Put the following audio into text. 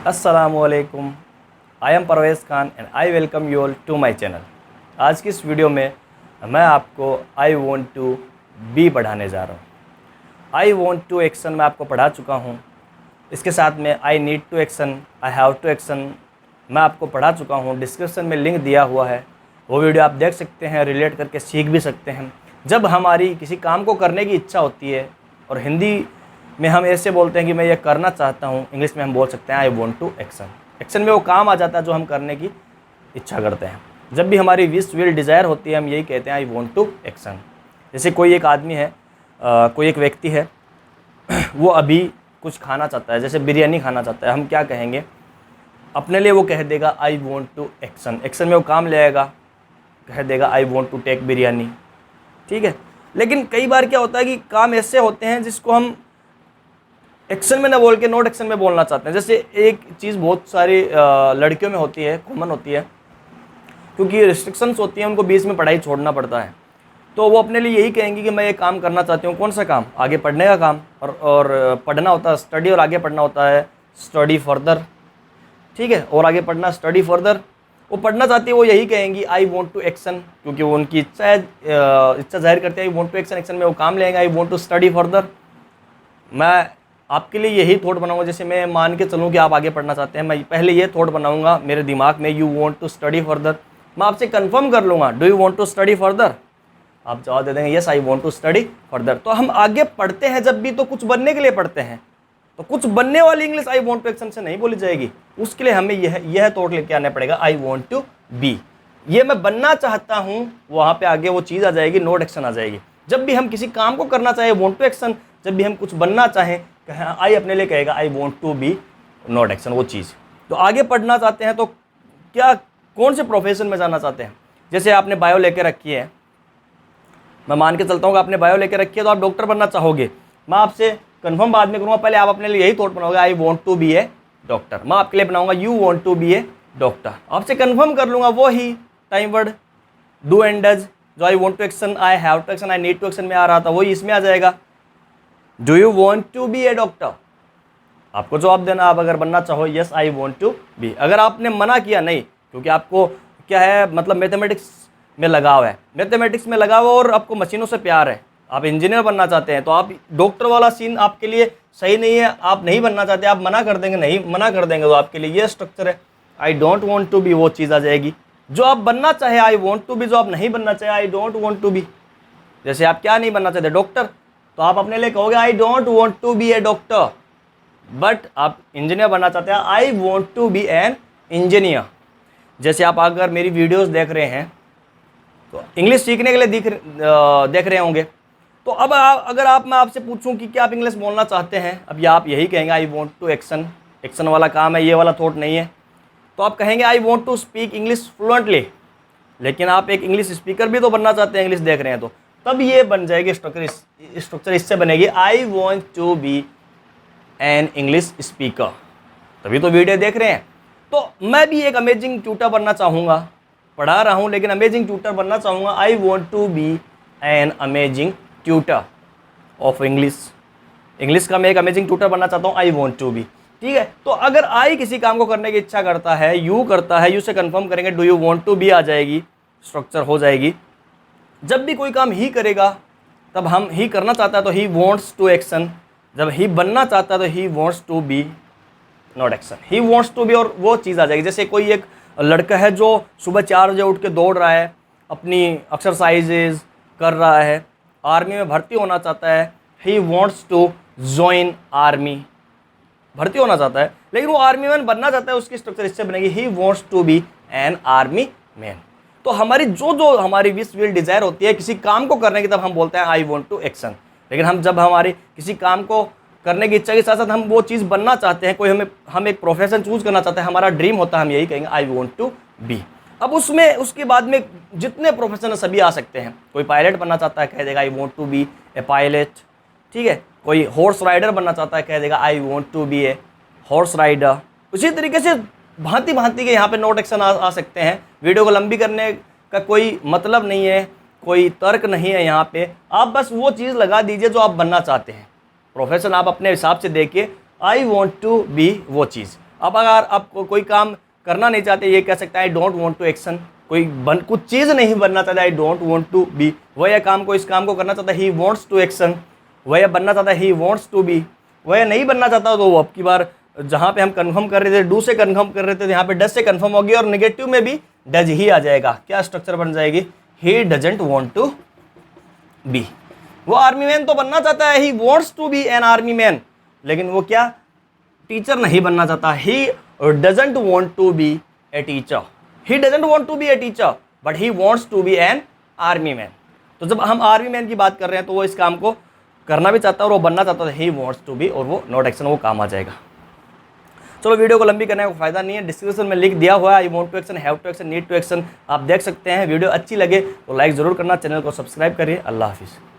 अस्सलामुअलैकुम। I am Parvez Khan and I welcome you all to my channel. आज की इस वीडियो में मैं आपको आई वॉन्ट टू बी पढ़ाने जा रहा हूँ। आई वॉन्ट टू एक्शन मैं आपको पढ़ा चुका हूँ। इसके साथ में I need to action, I have to action मैं आपको पढ़ा चुका हूँ। डिस्क्रिप्शन में लिंक दिया हुआ है, वो वीडियो आप देख सकते हैं, रिलेट करके सीख भी सकते हैं। जब हमारी किसी काम को करने की इच्छा होती है, और हिंदी में हम ऐसे बोलते हैं कि मैं ये करना चाहता हूँ, इंग्लिश में हम बोल सकते हैं I want to action. Action में वो काम आ जाता है जो हम करने की इच्छा करते हैं। जब भी हमारी विश विल डिज़ायर होती है, हम यही कहते हैं आई वॉन्ट टू एक्शन। जैसे कोई एक आदमी है, कोई एक व्यक्ति है, वो अभी कुछ खाना चाहता है, जैसे बिरयानी खाना चाहता है, हम क्या कहेंगे? अपने लिए वो कह देगा I want to action. Action में वो काम ले आएगा, कह देगा I want to take biryani, ठीक है। लेकिन कई बार क्या होता है कि काम ऐसे होते हैं जिसको हम एक्शन में ना बोल के नॉट एक्शन में बोलना चाहते हैं। जैसे एक चीज़ बहुत सारी लड़कियों में होती है, कॉमन होती है, क्योंकि रिस्ट्रिक्शंस होती हैं, उनको बीच में पढ़ाई छोड़ना पड़ता है। तो वो अपने लिए यही कहेंगी कि मैं ये काम करना चाहती हूँ। कौन सा काम? आगे पढ़ने का काम। और पढ़ना होता है स्टडी, और आगे पढ़ना होता है स्टडी फर्दर, ठीक है। और आगे पढ़ना स्टडी फर्दर, वो पढ़ना चाहती है, वो यही कहेंगी आई वॉन्ट टू एक्शन, क्योंकि वो उनकी इच्छा है, इच्छा जाहिर करते हैं I want to action. Action में वो काम लेंगे I want to study further. मैं आपके लिए यही थॉट बनाऊंगा, जैसे मैं मान के चलूँ कि आप आगे पढ़ना चाहते हैं, मैं पहले ये थॉट बनाऊंगा मेरे दिमाग में, you want to study further. मैं आपसे कंफर्म कर लूँगा, do you want to study further? आप जवाब दे देंगे yes I want to study further. तो हम आगे पढ़ते हैं जब भी, तो कुछ बनने के लिए पढ़ते हैं, तो कुछ बनने वाली English I want to action से नहीं बोली जाएगी। उसके लिए हमें यह थॉट लेके आना पड़ेगा, आई वांट टू बी, ये मैं बनना चाहता हूँ। वहाँ पे आगे वो चीज़ आ जाएगी, नोट एक्शन आ जाएगी। जब भी हम किसी काम को करना चाहें वांट टू एक्शन, जब भी हम कुछ बनना चाहें, आई अपने लिए कहेगा I want to be not action, वो चीज़। तो आगे पढ़ना चाहते हैं तो क्या, कौन से प्रोफेशन में जाना चाहते हैं? जैसे आपने बायो लेके रखी है, मैं मान के चलता हूँ कि आपने बायो लेके रखी है, तो आप डॉक्टर बनना चाहोगे। मैं आपसे कंफर्म बाद में करूँगा, पहले आप अपने लिए यही थॉट बनाओगे I want to be a doctor. मैं आपके लिए बनाऊंगा you want to be a doctor. आपसे कंफर्म कर लूँगा, वो ही time word do and does, जो I want to action, I have to action, I need to action में आ रहा था, वही इसमें आ जाएगा। Do you want to be a doctor? आपको जवाब देना, आप अगर बनना चाहो yes I want to B. अगर आपने मना किया नहीं, क्योंकि आपको क्या है, मतलब मैथमेटिक्स में लगाव है, मैथमेटिक्स में लगाव और आपको मशीनों से प्यार है, आप इंजीनियर बनना चाहते हैं, तो आप डॉक्टर वाला सीन आपके लिए सही नहीं है, आप नहीं बनना चाहते, आप मना कर देंगे, नहीं मना कर देंगे, तो आपके लिए ये स्ट्रक्चर है I don't want to be, वो चीज़ आ जाएगी। जो आप बनना चाहे आई वॉन्ट टू बी, जो आप नहीं बनना चाहे I don't want to be. जैसे आप क्या नहीं बनना चाहते? डॉक्टर, तो आप अपने लिए कहोगे I don't want to be a doctor. But आप इंजीनियर बनना चाहते हैं, I want to be an engineer. जैसे आप अगर मेरी वीडियोस देख रहे हैं तो इंग्लिश सीखने के लिए देख रहे होंगे, तो अब अगर मैं आपसे पूछूं कि क्या आप इंग्लिश बोलना चाहते हैं, अब आप यही कहेंगे I want to action, action वाला काम है, ये वाला थॉट नहीं है, तो आप कहेंगे I want to speak English fluently. लेकिन आप एक इंग्लिश स्पीकर भी तो बनना चाहते हैं, इंग्लिश देख रहे हैं, तो तब ये बन जाएगी स्ट्रक्चर इससे बनेगी, I want to be an English speaker. तभी तो वीडियो देख रहे हैं। तो मैं भी एक अमेजिंग ट्यूटर बनना चाहूँगा, पढ़ा रहा हूँ लेकिन अमेजिंग ट्यूटर बनना चाहूँगा। I want to be an amazing tutor of English. English का मैं एक अमेजिंग ट्यूटर बनना चाहता हूँ, आई वॉन्ट टू बी, ठीक है। तो अगर आई किसी काम को करने की इच्छा करता है, यू करता है, यू से कंफर्म करेंगे, do you want to be आ जाएगी, स्ट्रक्चर हो जाएगी। जब भी कोई काम ही करेगा, तब हम ही करना चाहता है तो ही वॉन्ट्स टू एक्शन, जब ही बनना चाहता है तो he wants to be not action, he wants to be, और वो चीज़ आ जाएगी। जैसे कोई एक लड़का है जो सुबह 4 बजे उठ के दौड़ रहा है, अपनी एक्सरसाइजेज कर रहा है, आर्मी में भर्ती होना चाहता है, he wants to join army, भर्ती होना चाहता है, लेकिन वो आर्मी मैन बनना चाहता है, उसकी स्ट्रक्चर इससे बनेगी, he wants to be an army man. तो हमारी जो हमारी विश विल डिज़ायर होती है किसी काम को करने की, तब हम बोलते हैं आई वॉन्ट टू एक्शन। लेकिन हम जब हमारी किसी काम को करने की इच्छा के साथ साथ हम वो चीज़ बनना चाहते हैं, कोई हम एक प्रोफेशन चूज करना चाहते हैं, हमारा ड्रीम होता है, हम यही कहेंगे आई वॉन्ट टू बी। अब उसके बाद में जितने प्रोफेशन सभी आ सकते हैं। कोई पायलट बनना चाहता है, कह देगा I want to be a pilot, ठीक है। कोई हॉर्स राइडर बनना चाहता है, कह देगा I want to be a horse rider. उसी तरीके से भांति भांति के यहाँ पे नोट एक्शन आ सकते हैं। वीडियो को लंबी करने का कोई मतलब नहीं है, कोई तर्क नहीं है यहाँ पे। आप बस वो चीज़ लगा दीजिए जो आप बनना चाहते हैं। प्रोफेशन आप अपने हिसाब से देखिए, आई वॉन्ट टू बी वो चीज़। अब अगर आप कोई काम करना नहीं चाहते, ये कह सकते हैं I don't want to action. कोई कुछ चीज़ नहीं बनना चाहता, I don't want to be. वह काम को, इस काम को करना चाहता, ही वांट्स टू एक्शन। वह बनना चाहता, ही वांट्स टू बी। वह नहीं बनना चाहता, तो वो अब की बार जहाँ पे हम कन्फर्म कर रहे थे डू से कन्फर्म कर रहे थे, यहाँ पे डज से कन्फर्म होगी और नेगेटिव में भी डज ही आ जाएगा। क्या स्ट्रक्चर बन जाएगी, he doesn't want to be. वो आर्मी मैन तो बनना चाहता है, he wants to be an army man, लेकिन वो क्या टीचर नहीं बनना चाहता। He doesn't want to be a teacher, he doesn't want to be a teacher but he wants to be an army man. तो जब हम आर्मी मैन की बात कर रहे हैं तो वो इस काम को करना भी चाहता है और वो बनना चाहता है, ही वांट्स टू बी, और वो नॉट एक्शन, वो काम आ जाएगा। चलो वीडियो को लंबी करने का फायदा नहीं है, डिस्क्रिप्शन में लिख दिया हुआ है, I want to action, have to action, need to action, आप देख सकते हैं। वीडियो अच्छी लगे तो लाइक ज़रूर करना, चैनल को सब्सक्राइब करिए। अल्लाह हाफिज़।